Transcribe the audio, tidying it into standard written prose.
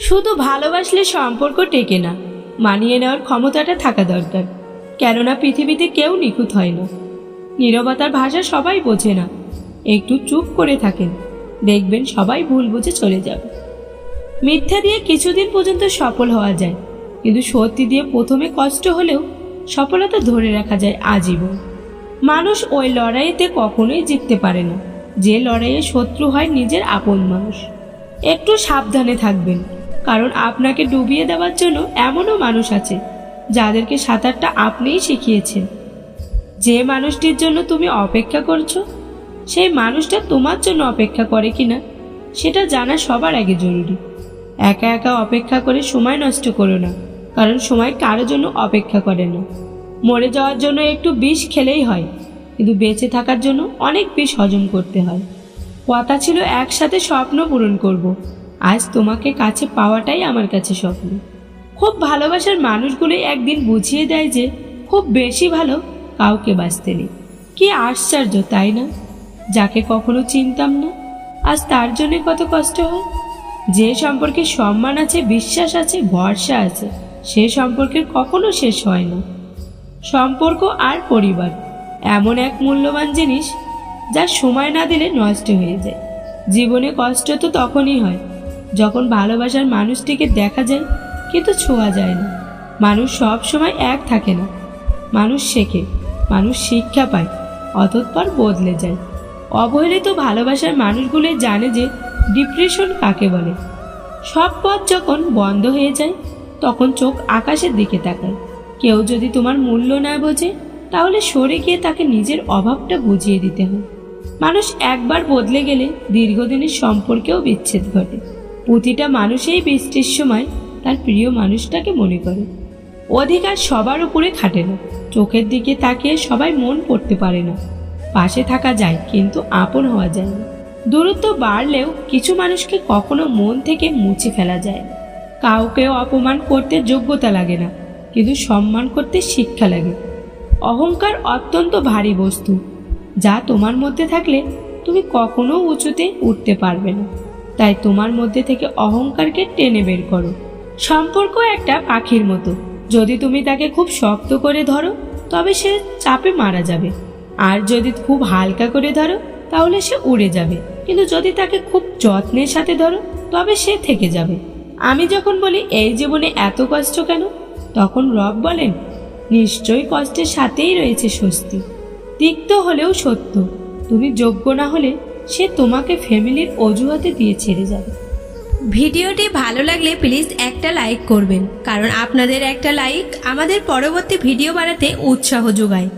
শুধু ভালোবাসলে সম্পর্ক টেকে না, মানিয়ে নেওয়ার ক্ষমতাটা থাকা দরকার। কেননা পৃথিবীতে কেউ নিখুঁত হয় না। নীরবতার ভাষা সবাই বোঝে না। একটু চুপ করে থাকেন, দেখবেন সবাই ভুল বুঝে চলে যাবে। মিথ্যা দিয়ে কিছুদিন পর্যন্ত সফল হওয়া যায়, কিন্তু সত্যি দিয়ে প্রথমে কষ্ট হলেও সফলতা ধরে রাখা যায় আজীবন। মানুষ ওই লড়াইতে কখনোই জিততে পারে না যে লড়াইয়ে শত্রু হয় নিজের আপন মানুষ। একটু সাবধানে থাকবেন, কারণ আপনাকে ডুবিয়ে দেওয়ার জন্য এমনও মানুষ আছে যাদেরকে সাঁতারটা আপনিই শিখিয়েছেন। যে মানুষটির জন্য তুমি অপেক্ষা করছো, সেই মানুষটা তোমার জন্য অপেক্ষা করে কিনা সেটা জানা সবার আগে জরুরি। একা একা অপেক্ষা করে সময় নষ্ট করো না, কারণ সময় কারো জন্য অপেক্ষা করে না। মরে যাওয়ার জন্য একটু বিষ খেলেই হয়, কিন্তু বেঁচে থাকার জন্য অনেক বিষ হজম করতে হয়। কথা ছিল একসাথে স্বপ্ন পূরণ করব, আজ তোমাকে কাছে পাওয়াটাই আমার কাছে স্বপ্ন। খুব ভালোবাসার মানুষগুলোই একদিন বুঝিয়ে দেয় যে খুব বেশি ভালো কাউকে বাঁচতে নেই। কি আশ্চর্য, তাই না? যাকে কখনো চিনতাম না, আজ তার জন্য কত কষ্ট হয়। যে সম্পর্কে সম্মান আছে, বিশ্বাস আছে, ভরসা আছে, সে সম্পর্কের কখনো শেষ হয় না। সম্পর্ক আর পরিবার এমন এক মূল্যবান জিনিস যা সময় না দিলে নষ্ট হয়ে যায়। জীবনে কষ্ট তো তখনই হয় যখন ভালোবাসার মানুষটিকে দেখা যায় কিন্তু ছোঁয়া যায় না। মানুষ সব সময় এক থাকে না। মানুষ শেখে, মানুষ শিক্ষা পায়, অতঃপর বদলে যায়। অবহেলিত ভালোবাসার মানুষগুলোই জানে যে ডিপ্রেশন কাকে বলে। সব পথ যখন বন্ধ হয়ে যায় তখন চোখ আকাশের দিকে তাকায়। কেউ যদি তোমার মূল্য না বোঝে, তাহলে সরে গিয়ে তাকে নিজের অভাবটা বুঝিয়ে দিতে হয়। মানুষ একবার বদলে গেলে দীর্ঘদিনের সম্পর্কেও বিচ্ছেদ ঘটে। প্রতিটা মানুষই বৃষ্টির সময় তার প্রিয় মানুষটাকে মনে করে। অধিকার সবার উপরে খাটে না। চোখের দিকে তাকিয়ে সবাই মন পড়তে পারে না। পাশে থাকা যায়, কিন্তু আপন হওয়া যায় না। দূরত্ব বাড়লেও কিছু মানুষকে কখনো মন থেকে মুছে ফেলা যায় না। কাউকে অপমান করতে যোগ্যতা লাগে না, কিন্তু সম্মান করতে শিক্ষা লাগে। অহংকার অত্যন্ত ভারী বস্তু, যা তোমার মধ্যে থাকলে তুমি কখনো উঁচুতে উঠতে পারবে না। তাই তোমার মধ্যে থেকে অহংকারকে টেনে বের করো। সম্পর্ক একটা পাখির মতো, যদি তুমি তাকে খুব শক্ত করে ধরো তবে সে চাপে মারা যাবে, আর যদি খুব হালকা করে ধরো তাহলে সে উড়ে যাবে। কিন্তু যদি তাকে খুব যত্নের সাথে ধরো তবে সে থেকে যাবে। আমি যখন বলি এই জীবনে এত কষ্ট কেন, তখন রব বলেন নিশ্চয়ই কষ্টের সাথেই রয়েছে স্বস্তি। তিক্ত হলেও সত্য, তুমি যোগ্য না হলে সে তোমাকে ফ্যামিলির অজুহাতে দিয়ে ছেড়ে যাবে। ভিডিওটি ভালো লাগলে প্লিজ একটা লাইক করবেন, কারণ আপনাদের একটা লাইক আমাদের পরবর্তী ভিডিও বানাতে উৎসাহ যোগায়।